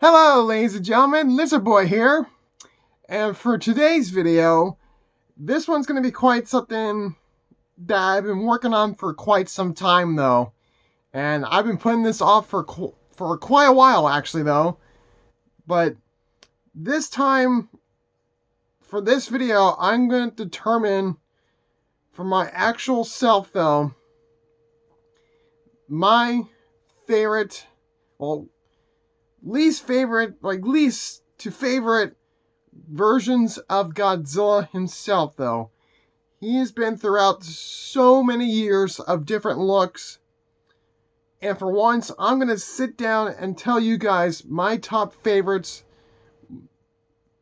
Hello, ladies and gentlemen, lizardboy here, and for today's video, this one's going to be quite something that I've been working on for quite some time, though, and I've been putting this off for quite a while, actually, though, but this time, for this video, I'm going to determine for my actual self, though, my favorite, well, least to favorite versions of Godzilla himself, though. He has been throughout so many years of different looks. And for once, I'm going to sit down and tell you guys my top favorites,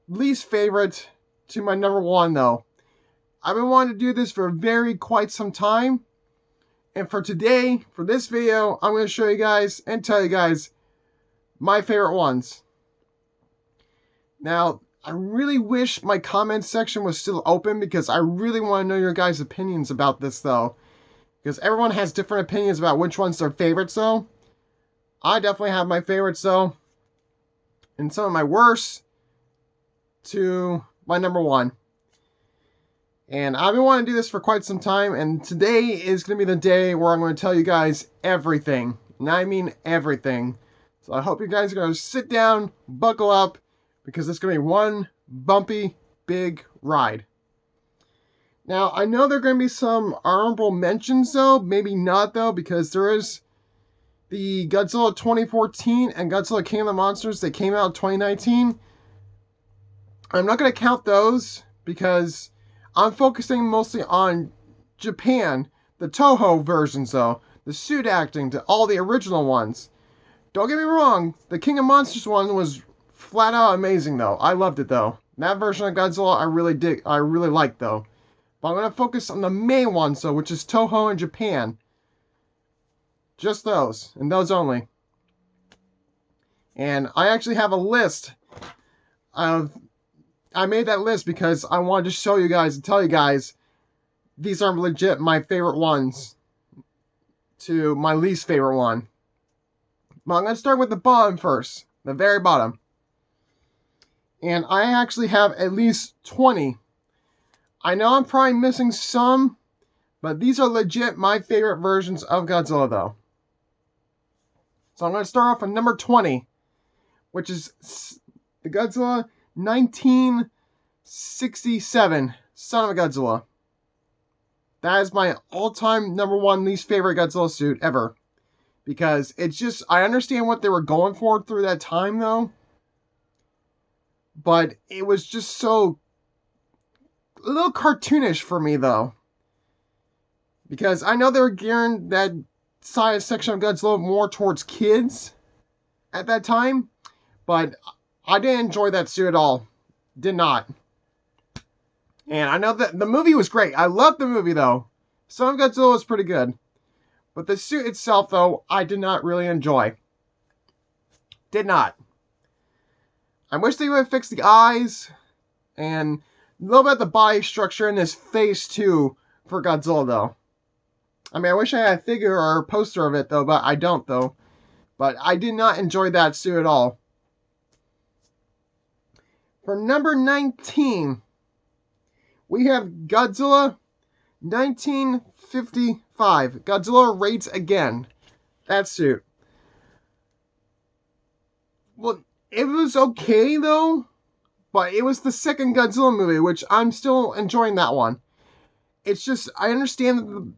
least favorite to my number one, though. I've been wanting to do this for quite some time. And for today, for this video, I'm going to show you guys and tell you guys my favorite ones. Now, I really wish my comment section was still open because I really want to know your guys' opinions about this, though. Because everyone has different opinions about which one's their favorites, though. I definitely have my favorites, though. And some of my worst to my number one. And I've been wanting to do this for quite some time, and today is going to be the day where I'm going to tell you guys everything. And I mean everything. So I hope you guys are going to sit down, buckle up, because it's going to be one bumpy, big ride. Now, I know there are going to be some honorable mentions, though. Maybe not, though, because there is the Godzilla 2014 and Godzilla King of the Monsters that came out in 2019. I'm not going to count those because I'm focusing mostly on Japan, the Toho versions, though. The suit acting to all the original ones. Don't get me wrong, the King of Monsters one was flat out amazing, though. I loved it, though. That version of Godzilla I really liked, though. But I'm going to focus on the main ones, though, which is Toho and Japan. Just those, and those only. And I actually have a list of... I made that list because I wanted to show you guys and tell you guys these are legit my favorite ones to my least favorite one. But I'm going to start with the bottom first. The very bottom. And I actually have at least 20. I know I'm probably missing some. But these are legit my favorite versions of Godzilla, though. So I'm going to start off with number 20. Which is the Godzilla 1967. Son of a Godzilla. That is my all-time number one least favorite Godzilla suit ever. Because it's just, I understand what they were going for through that time, though. But it was just so, a little cartoonish for me, though. Because I know they were gearing that side section of Godzilla more towards kids at that time. But I didn't enjoy that suit at all. Did not. And I know that the movie was great. I loved the movie, though. Son of Godzilla was pretty good. But the suit itself, though, I did not really enjoy. Did not. I wish they would have fixed the eyes. And a little bit of the body structure in his face, too, for Godzilla, though. I mean, I wish I had a figure or a poster of it, though, but I don't, though. But I did not enjoy that suit at all. For number 19, we have Godzilla 1955. Godzilla Raids Again. That suit. Well, it was okay, though. But it was the second Godzilla movie, which I'm still enjoying that one. It's just, I understand that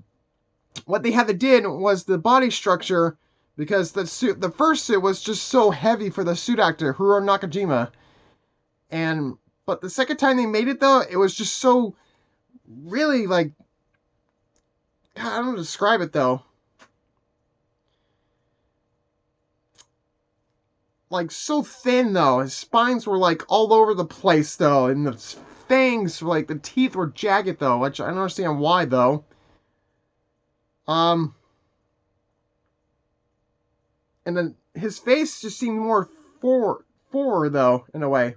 what they had to did was the body structure. Because the first suit was just so heavy for the suit actor, Hiro Nakajima. But the second time they made it, though, it was just so, really, like, God, I don't know how to describe it, though. Like, so thin, though. His spines were, like, all over the place, though. And the fangs, like, the teeth were jagged, though. Which I don't understand why, though. And then his face just seemed more forward, though, in a way.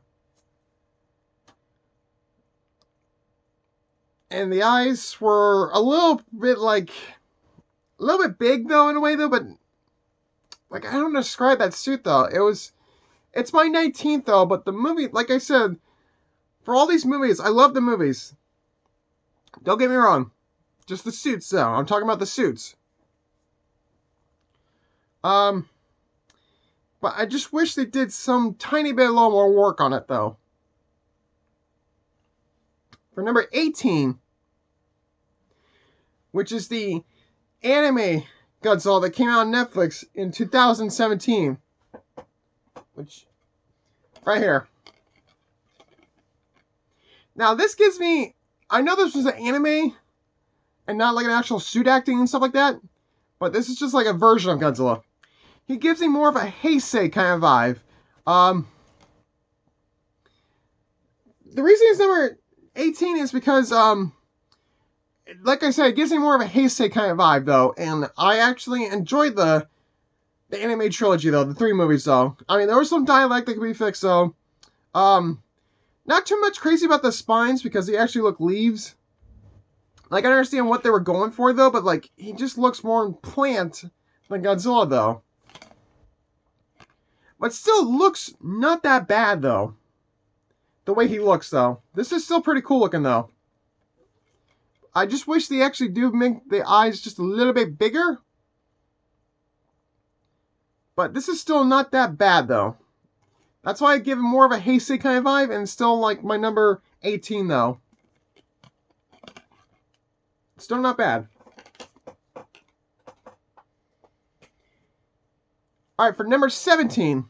And the eyes were a little bit big, though, in a way, though, but, like, I don't describe that suit, though. It was It's my 19th though, but the movie, like I said, for all these movies, I love the movies. Don't get me wrong. Just the suits though. I'm talking about the suits. But I just wish they did some tiny bit a little more work on it though. For number 18, which is the anime Godzilla that came out on Netflix in 2017. Which, right here. Now this gives me, I know this was an anime and not like an actual suit acting and stuff like that, but this is just like a version of Godzilla. He gives me more of a Heisei kind of vibe. The reason he's number 18 is because, like I said, it gives me more of a Heisei kind of vibe, though. And I actually enjoyed the anime trilogy, though. The 3 movies, though. I mean, there was some dialect that could be fixed, though. Not too much crazy about the spines, because they actually look leaves. Like, I understand what they were going for, though, but, like, he just looks more plant than Godzilla, though. But still looks not that bad, though. The way he looks, though. This is still pretty cool looking, though. I just wish they actually do make the eyes just a little bit bigger. But this is still not that bad, though. That's why I give him more of a Heisei kind of vibe, and still like my number 18, though. Still not bad. Alright, for number 17,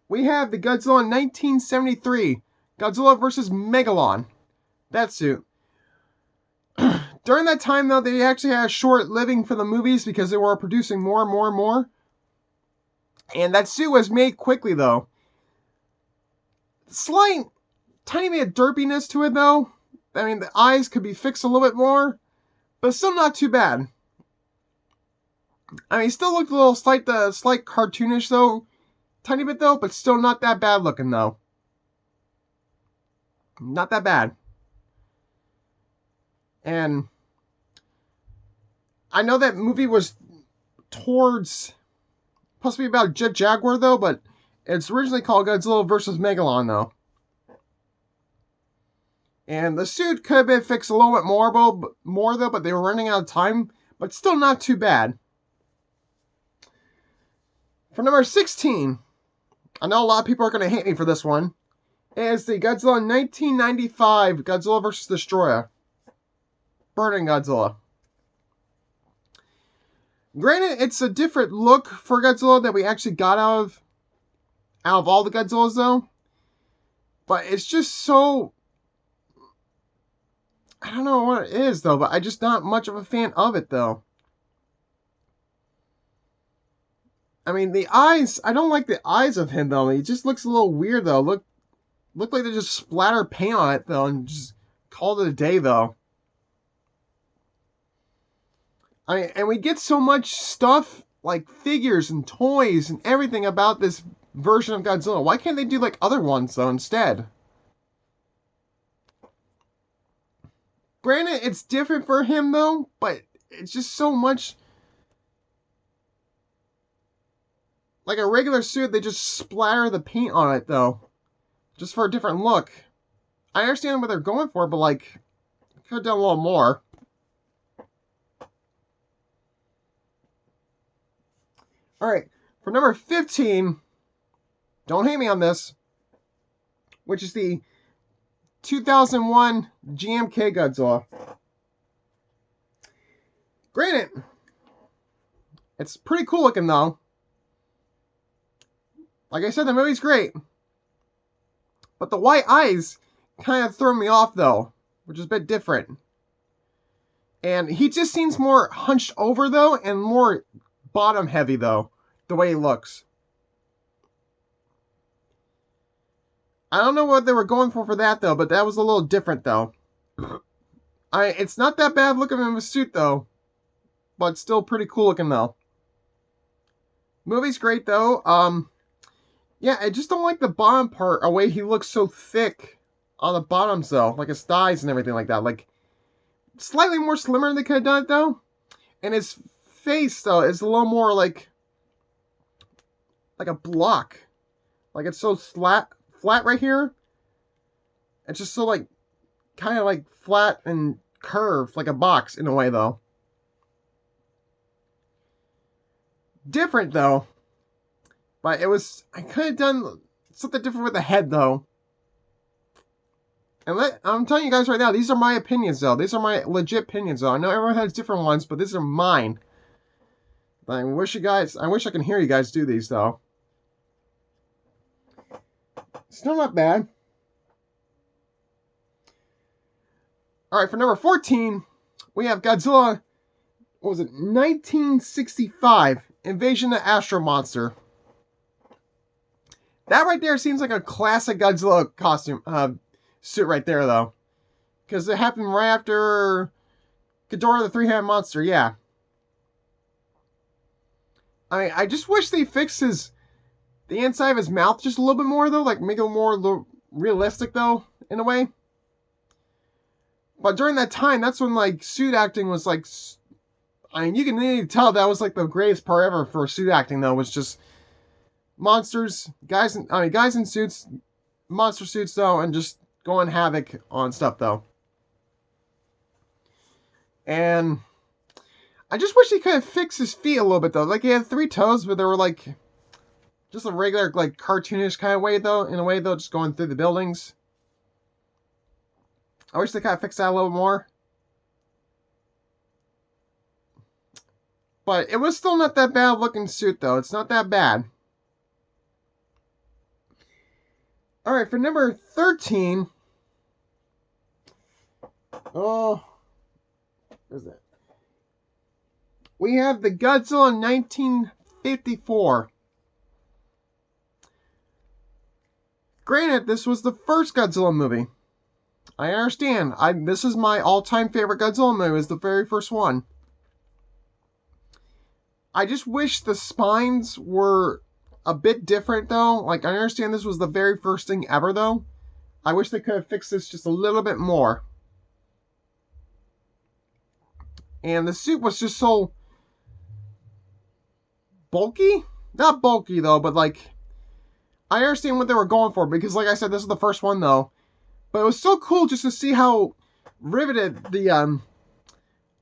we have the Godzilla 1973. Godzilla vs. Megalon. That suit. During that time, though, they actually had a short living for the movies because they were producing more and more and more. And that suit was made quickly, though. Slight, tiny bit of derpiness to it, though. I mean, the eyes could be fixed a little bit more, but still not too bad. I mean, he still looked a little slight cartoonish, though. Tiny bit, though, but still not that bad looking, though. Not that bad. And I know that movie was towards supposed to be about Jet Jaguar, though, but it's originally called Godzilla vs. Megalon, though. And the suit could have been fixed a little bit more, though, but they were running out of time. But still not too bad. For number 16, I know a lot of people are going to hate me for this one, is the Godzilla 1995 Godzilla vs. Destroyer. Burning Godzilla. Granted, it's a different look for Godzilla that we actually got out of all the Godzillas, though. But it's just so... I don't know what it is, though, but I'm just not much of a fan of it, though. I mean, the eyes... I don't like the eyes of him, though. He just looks a little weird, though. Look like they just splattered paint on it, though, and just called it a day, though. I mean, and we get so much stuff, like figures and toys and everything about this version of Godzilla. Why can't they do, like, other ones, though, instead? Granted, it's different for him, though, but it's just so much... Like a regular suit, they just splatter the paint on it, though. Just for a different look. I understand what they're going for, but, like, could have done a little more. Alright, for number 15, don't hate me on this, which is the 2001 GMK Godzilla. Granted, it's pretty cool looking, though. Like I said, the movie's great. But the white eyes kind of throw me off, though, which is a bit different. And he just seems more hunched over, though, and more bottom heavy, though, the way he looks. I don't know what they were going for that, though, but that was a little different, though. It's not that bad looking in a suit, though, but still pretty cool looking, though. Movie's great, though. Yeah, I just don't like the bottom part, the way he looks so thick on the bottoms, though, like his thighs and everything like that. Like, slightly more slimmer than they could have done it, though. And his face, though, is a little more like a block. Like, it's so flat right here. It's just so, like, kind of, like, flat and curved, like a box, in a way, though. Different, though. But it was... I could have done something different with the head, though. And I'm telling you guys right now, these are my opinions, though. These are my legit opinions, though. I know everyone has different ones, but these are mine. I wish I can hear you guys do these, though. Still not bad. Alright, for number 14, we have Godzilla, what was it, 1965, Invasion of Astro Monster. That right there seems like a classic Godzilla costume, suit right there, though. Because it happened right after Ghidorah the Three-Headed Monster, yeah. I mean, I just wish they fixed the inside of his mouth just a little bit more, though. Like, make it more realistic, though, in a way. But during that time, that's when, like, suit acting was, like... I mean, you can really tell that was, like, the greatest part ever for suit acting, though. Was just monsters, guys in suits, monster suits, though, and just going havoc on stuff, though. And... I just wish he could have fixed his feet a little bit, though. Like, he had 3 toes, but they were, like... just a regular, like, cartoonish kind of way, though. In a way, though, just going through the buildings. I wish they kind of fixed that a little more. But it was still not that bad looking suit, though. It's not that bad. Alright, for number 13... oh... what is that? We have the Godzilla 1954. Granted, this was the first Godzilla movie. I understand. This is my all-time favorite Godzilla movie. It's the very first one. I just wish the spines were a bit different, though. Like, I understand this was the very first thing ever, though. I wish they could have fixed this just a little bit more. And the suit was just so... bulky? Not bulky, though, but, like... I understand what they were going for, because, like I said, this is the first one, though. But it was so cool just to see how riveted the,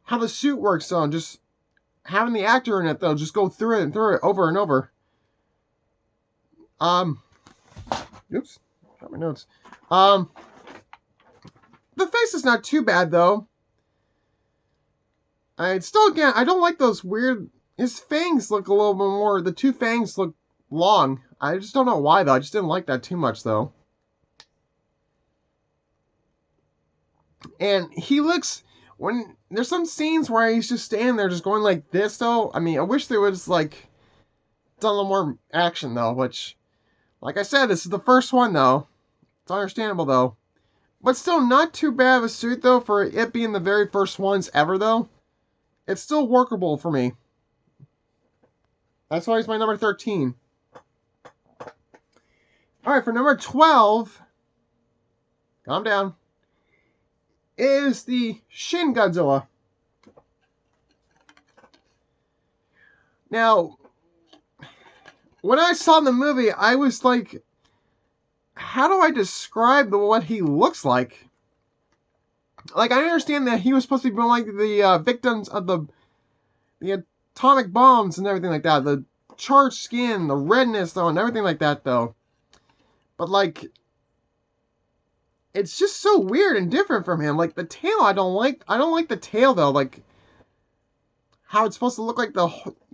how the suit works, though. Just having the actor in it, though, just go through it over and over. Oops, got my notes. The face is not too bad, though. Still, again, I don't like those weird... his fangs look a little bit more... the 2 fangs look long. I just don't know why, though. I just didn't like that too much, though. And he looks... when there's some scenes where he's just standing there just going like this, though. I mean, I wish there was, like... done a little more action, though. Which, like I said, this is the first one, though. It's understandable, though. But still not too bad of a suit, though, for it being the very first ones ever, though. It's still workable for me. That's why he's my number 13. Alright, for number 12... calm down. Is the Shin Godzilla. Now, when I saw the movie, I was like, how do I describe what he looks like? Like, I understand that he was supposed to be like the victims of the atomic bombs and everything like that. The charged skin, the redness, though, and everything like that, though. But, like... it's just so weird and different from him. Like, the tail, I don't like the tail, though. Like, how it's supposed to look like the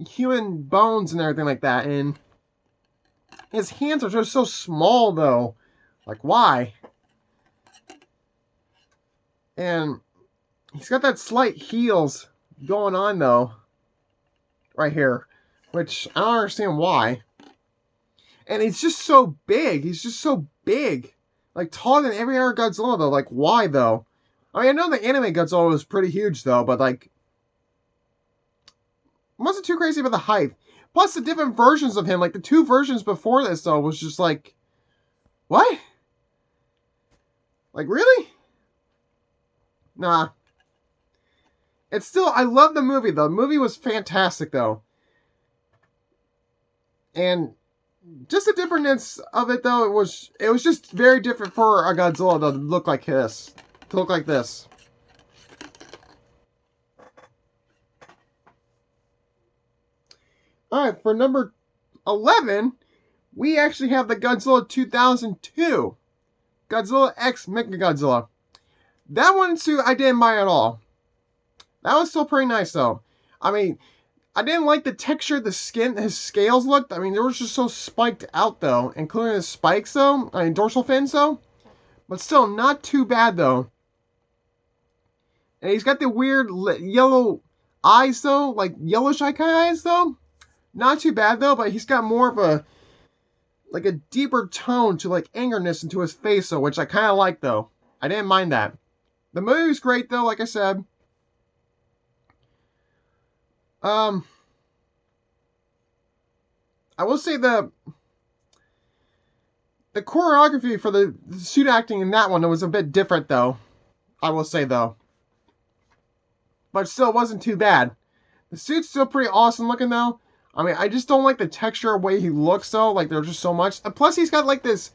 human bones and everything like that. And his hands are just so small, though. Like, why? And he's got that slight heels going on, though. Right here. Which, I don't understand why. And he's just so big. He's just so big. Like, taller than every other Godzilla, though. Like, why, though? I mean, I know the anime Godzilla was pretty huge, though, but, like... I wasn't too crazy about the height. Plus, the different versions of him, like, the 2 versions before this, though, was just like... what? Like, really? Nah. It's still... I love the movie, though. The movie was fantastic, though. And Just the difference of it though, it was just very different for a Godzilla to look like this. To look like this. Alright, for number 11, we actually have the Godzilla 2002. Godzilla X Mechagodzilla. That one too, I didn't mind at all. That was still pretty nice though. I mean, I didn't like the texture of the skin, his scales looked. I mean, they were just so spiked out though, including his spikes though. I mean, dorsal fins though. But still, not too bad though. And he's got the weird yellow eyes though, like yellowish eye kind of eyes though. Not too bad though, but he's got more of a, like a deeper tone to like angerness into his face though, which I kind of like though. I didn't mind that. The movie was great though, like I said. I will say the choreography for the suit acting in that one was a bit different though. I will say though. But still, it wasn't too bad. The suit's still pretty awesome looking though. I mean, I just don't like the texture of the way he looks though. Like there's just so much. And plus he's got like this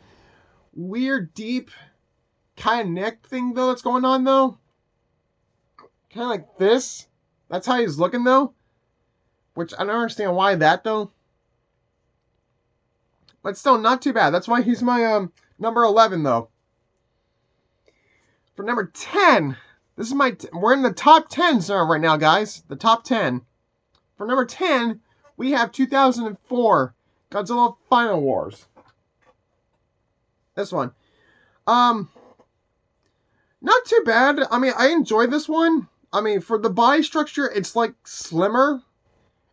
weird deep kind of neck thing though that's going on though. Kind of like this. That's how he's looking though. Which I don't understand why that though. But still not too bad. That's why he's my number 11 though. For number 10, this is we're in the top 10 zone right now, guys. The top 10. For number 10, we have 2004 Godzilla Final Wars. This one. Not too bad. I mean, I enjoyed this one. I mean, for the body structure, it's like slimmer.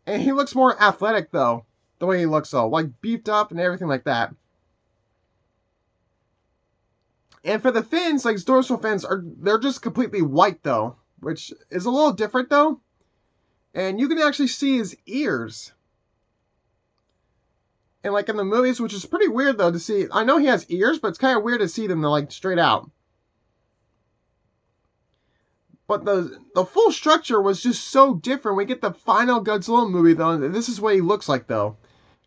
And he looks more athletic, though. The way he looks, though. Like, beefed up and everything like that. And for the fins, like, his dorsal fins, they're just completely white, though. Which is a little different, though. And you can actually see his ears. And, like, in the movies, which is pretty weird, though, to see. I know he has ears, but it's kind of weird to see them, like, straight out. But the full structure was just so different. We get the final Godzilla movie, though, and this is what he looks like, though.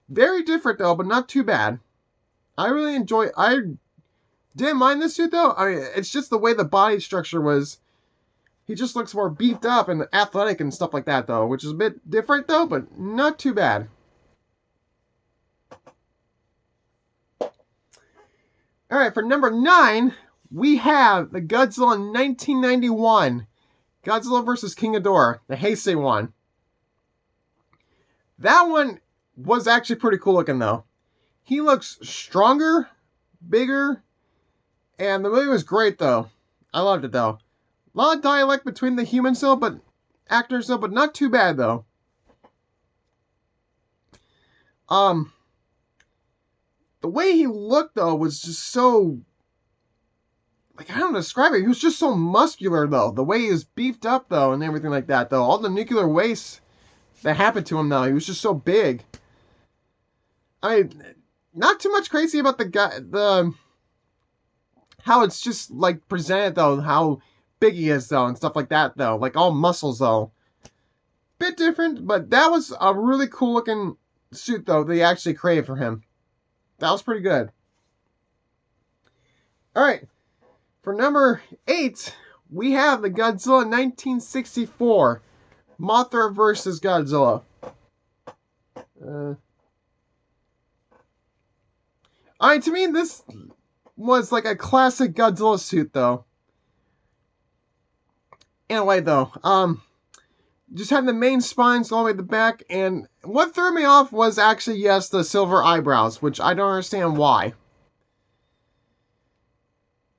Very different, though, but not too bad. I really enjoy... I didn't mind this suit, though. I mean, it's just the way the body structure was. He just looks more beefed up and athletic and stuff like that, though, which is a bit different, though, but not too bad. Alright, for number 9, we have the Godzilla 1991. Godzilla vs. King Ghidorah, the Heisei one. That one was actually pretty cool looking, though. He looks stronger, bigger, and the movie was great, though. I loved it, though. A lot of dialect between the humans, though, but actors, though, but not too bad, though. The way he looked, though, was just so... Like, I don't know how to describe it. He was just so muscular, though. The way he was beefed up, though, and everything like that, though. All the nuclear waste that happened to him, though. He was just so big. I mean, not too much crazy about the guy, how it's just, like, presented, though. How big he is, though, and stuff like that, though. Like, all muscles, though. Bit different, but that was a really cool-looking suit, though, they actually created for him. That was pretty good. Alright. For number 8, we have the Godzilla 1964. Mothra vs. Godzilla. Alright, to me, this was like a classic Godzilla suit, though. In a way, though. Just had the main spines all the way to the back, and what threw me off was actually, yes, the silver eyebrows, which I don't understand why.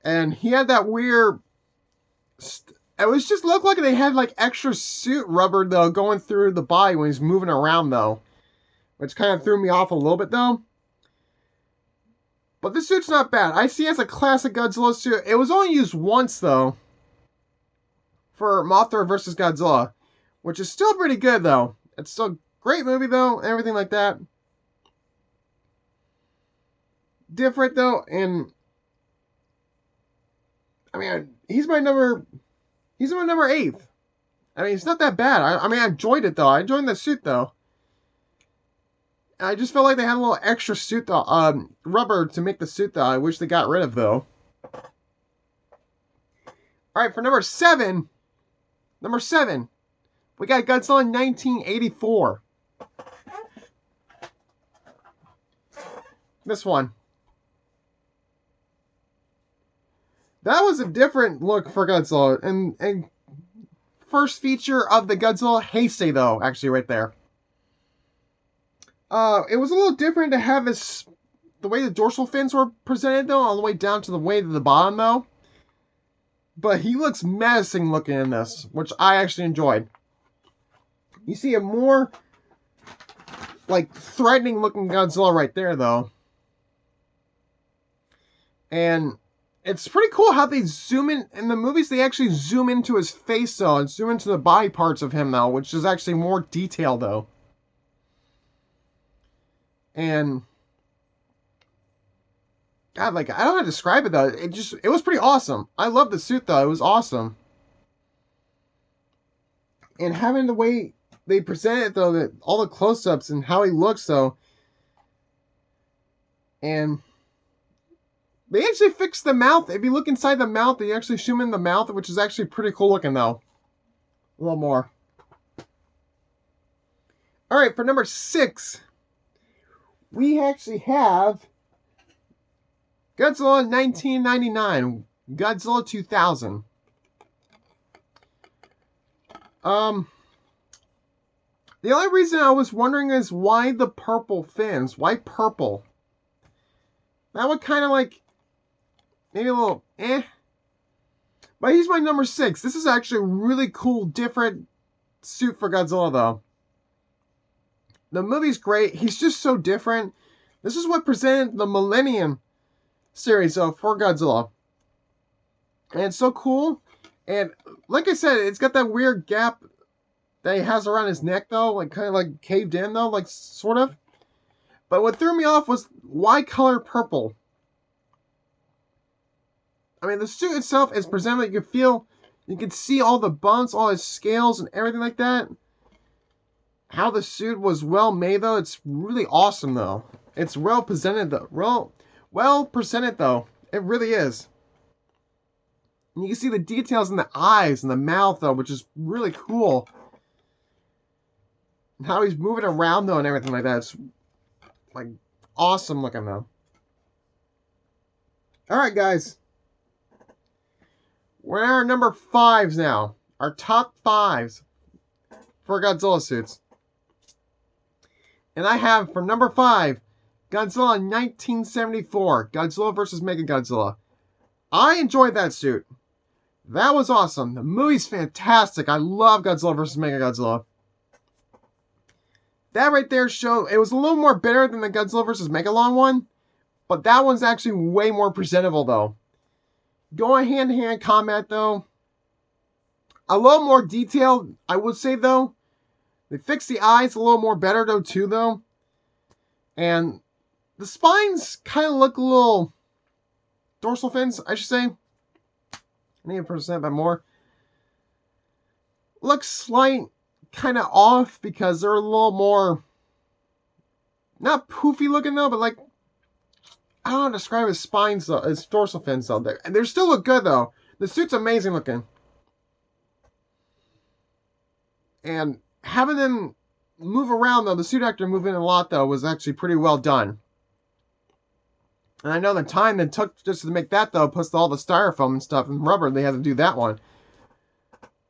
And he had that weird... It was just looked like they had like extra suit rubber, though, going through the body when he's moving around, though. Which kind of threw me off a little bit, though. But this suit's not bad. I see it as a classic Godzilla suit. It was only used once, though. For Mothra vs. Godzilla. Which is still pretty good, though. It's still a great movie, though. Everything like that. Different, though, and... I mean, he's my number 8. I mean, it's not that bad. I mean, I enjoyed it, though. I enjoyed the suit, though. I just felt like they had a little extra suit though, rubber to make the suit though. I wish they got rid of though. Alright, for number 7, we got Godzilla 1984. This one. That was a different look for Godzilla. And first feature of the Godzilla Heisei, though, actually, right there. It was a little different to have the way the dorsal fins were presented, though, all the way down to the way to the bottom, though. But he looks menacing looking in this, which I actually enjoyed. You see a more, like, threatening looking Godzilla right there, though. And it's pretty cool how they zoom in the movies. They actually zoom into his face, though, and zoom into the body parts of him, though, which is actually more detailed, though. And God, like, I don't know how to describe it, though. It was pretty awesome. I love the suit, though. It was awesome. And having the way they present it, though, that all the close-ups and how he looks, though. And they actually fixed the mouth. If you look inside the mouth, they actually zoom in the mouth, which is actually pretty cool looking, though. A little more. Alright, for number 6, we actually have Godzilla 1999, Godzilla 2000. The only reason I was wondering is why the purple fins? Why purple? That would kind of like, maybe a little, But he's my number 6. This is actually a really cool, different suit for Godzilla, though. The movie's great. He's just so different. This is what presented the Millennium series, though, for Godzilla. And it's so cool. And like I said, it's got that weird gap that he has around his neck, though. Like, kind of like caved in, though. Like, sort of. But what threw me off was, why color purple? I mean, the suit itself is presented, you can see all the bumps, all his scales, and everything like that. How the suit was well made, though, it's really awesome, though. It's well presented, though. Well presented, though. It really is. And you can see the details in the eyes and the mouth, though, which is really cool. And how he's moving around, though, and everything like that. It's, like, awesome looking, though. Alright, guys. We're at our number 5s now. Our top 5s for Godzilla suits. And I have, for number 5, Godzilla 1974. Godzilla vs. Mechagodzilla. I enjoyed that suit. That was awesome. The movie's fantastic. I love Godzilla vs. Mechagodzilla. That right there showed, it was a little more bitter than the Godzilla vs. Megalon one. But that one's actually way more presentable, though. Going hand-to-hand combat, though. A little more detailed, I would say, though. They fixed the eyes a little more better, though, too, though. And the spines kind of look a little... dorsal fins, I should say. I need to present that more. Looks slight, kind of off, because they're a little more... not poofy looking, though, but like... I don't know how to describe his spines, though. His dorsal fins, though. They still look good, though. The suit's amazing looking. And having them move around, though, the suit actor moving a lot, though, was actually pretty well done. And I know the time that took just to make that, though, plus all the styrofoam and stuff and rubber, they had to do that one.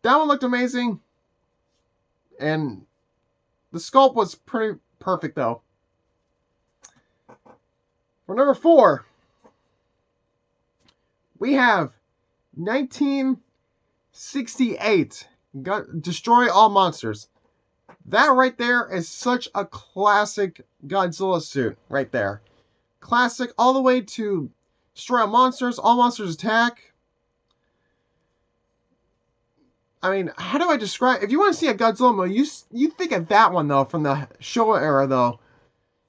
That one looked amazing. And the sculpt was pretty perfect, though. For number 4, we have 1968, Destroy All Monsters. That right there is such a classic Godzilla suit, right there. Classic all the way to Destroy All Monsters Attack. I mean, how do I describe... if you want to see a Godzilla movie, you think of that one, though, from the Showa era, though.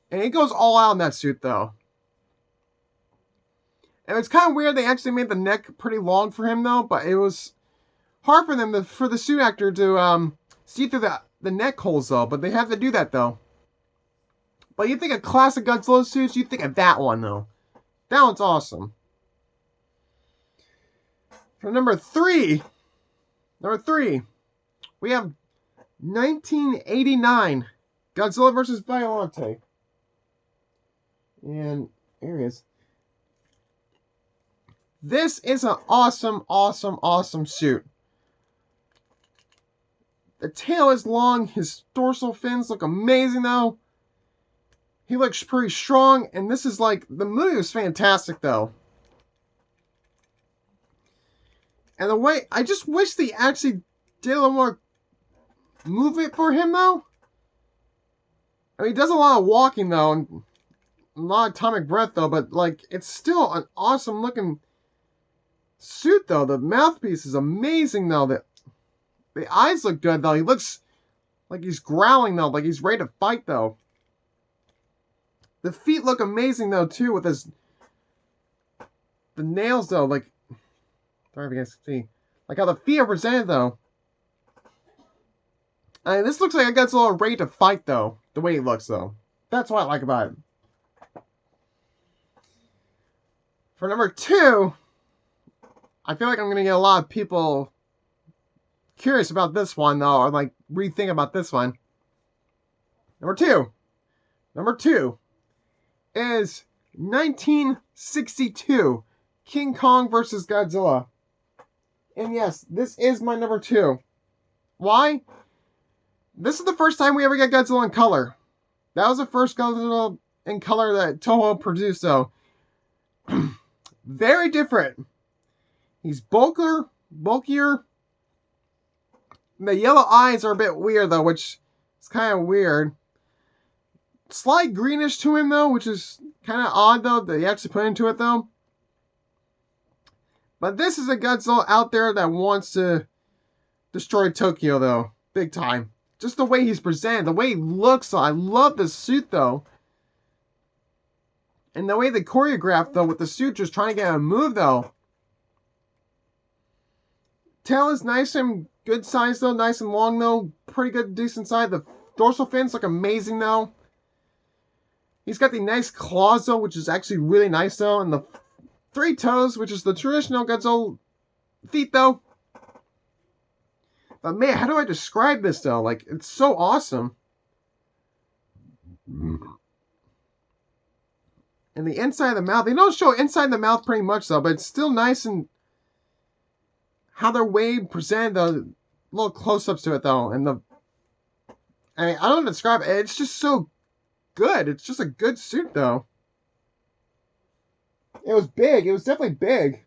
And it goes all out in that suit, though. And it's kind of weird they actually made the neck pretty long for him, though. But it was hard for them, for the suit actor to see through the neck holes, though. But they have to do that, though. But you think of classic Godzilla suits, you think of that one, though. That one's awesome. For number three, we have 1989 Godzilla vs. Biollante. And here it is. This is an awesome, awesome, awesome suit. The tail is long. His dorsal fins look amazing, though. He looks pretty strong. And this is like, the movie was fantastic, though. And the way, I just wish they actually did a little more movement for him, though. I mean, he does a lot of walking, though, and a lot of atomic breath, though, but, like, it's still an awesome looking suit, though. The mouthpiece is amazing, though. The eyes look good, though. He looks like he's growling, though, like he's ready to fight, though. The feet look amazing, though, too, with the nails, though, like, sorry if you guys can see. Like how the feet are presented, though. I mean, this looks like a Godzilla ready to fight, though. The way he looks, though. That's what I like about it. For number two, I feel like I'm going to get a lot of people curious about this one, though. Or, like, rethink about this one. Number two is 1962 King Kong vs. Godzilla. And yes, this is my number two. Why? This is the first time we ever get Godzilla in color. That was the first Godzilla in color that Toho produced, though. Very different. He's bulkier. The yellow eyes are a bit weird, though, which is kind of weird. Slight greenish to him, though, which is kind of odd, though, that he actually put into it, though. But this is a Godzilla out there that wants to destroy Tokyo, though. Big time. Just the way he's presented, the way he looks, though. I love the suit, though. And the way they choreographed, though, with the suit just trying to get him to move, though. Tail is nice and good size, though. Nice and long, though. Pretty good, decent size. The dorsal fins look amazing, though. He's got the nice claws, though, which is actually really nice, though. And the 3 toes, which is the traditional Godzilla feet, though. But man, how do I describe this, though? Like, it's so awesome. And the inside of the mouth, they don't show inside the mouth pretty much, though, but it's still nice and how they're way presented, the little close-ups to it, though. And I mean, I don't know how to describe it. It's just so good. It's just a good suit, though. It was big. It was definitely big.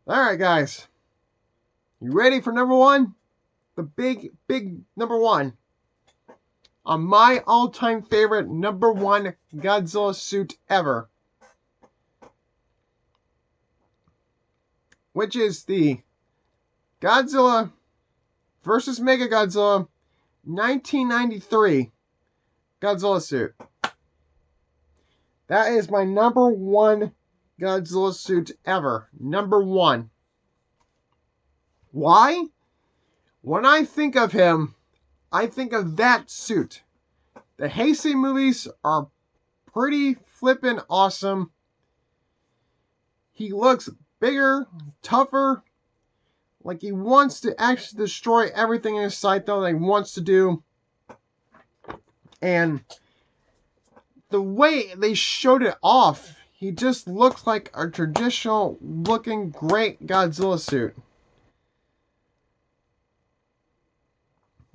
Alright, guys. You ready for number one? The big number one. On my all-time favorite number one Godzilla suit ever. Which is the Godzilla vs. Mechagodzilla 1993 Godzilla suit. That is my number one Godzilla suit ever. Number one. Why? When I think of him, I think of that suit. The Heisei movies are pretty flippin' awesome. He looks bigger, tougher, like he wants to actually destroy everything in his sight, though, that he wants to do. And the way they showed it off, he just looks like a traditional looking great Godzilla suit.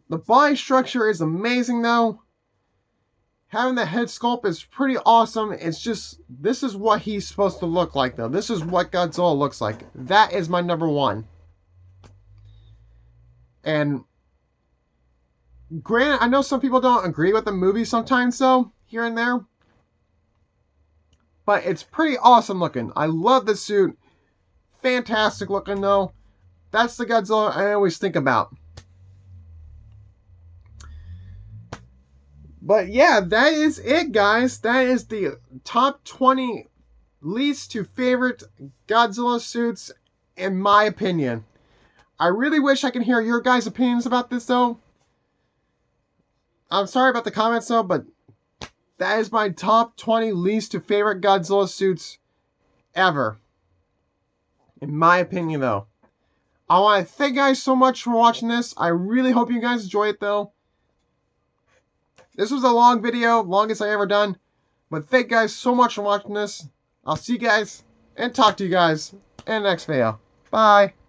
The body structure is amazing, though. Having the head sculpt is pretty awesome. It's just, this is what he's supposed to look like, though. This is what Godzilla looks like. That is my number one. And granted, I know some people don't agree with the movie sometimes, though, here and there. But it's pretty awesome looking. I love the suit. Fantastic looking, though. That's the Godzilla I always think about. But yeah, that is it, guys. That is the top 20 least to favorite Godzilla suits, in my opinion. I really wish I could hear your guys' opinions about this, though. I'm sorry about the comments though, but that is my top 20 least to favorite Godzilla suits ever. In my opinion though. I want to thank you guys so much for watching this. I really hope you guys enjoy it though. This was a long video, longest I ever done. But thank you guys so much for watching this. I'll see you guys and talk to you guys in the next video. Bye.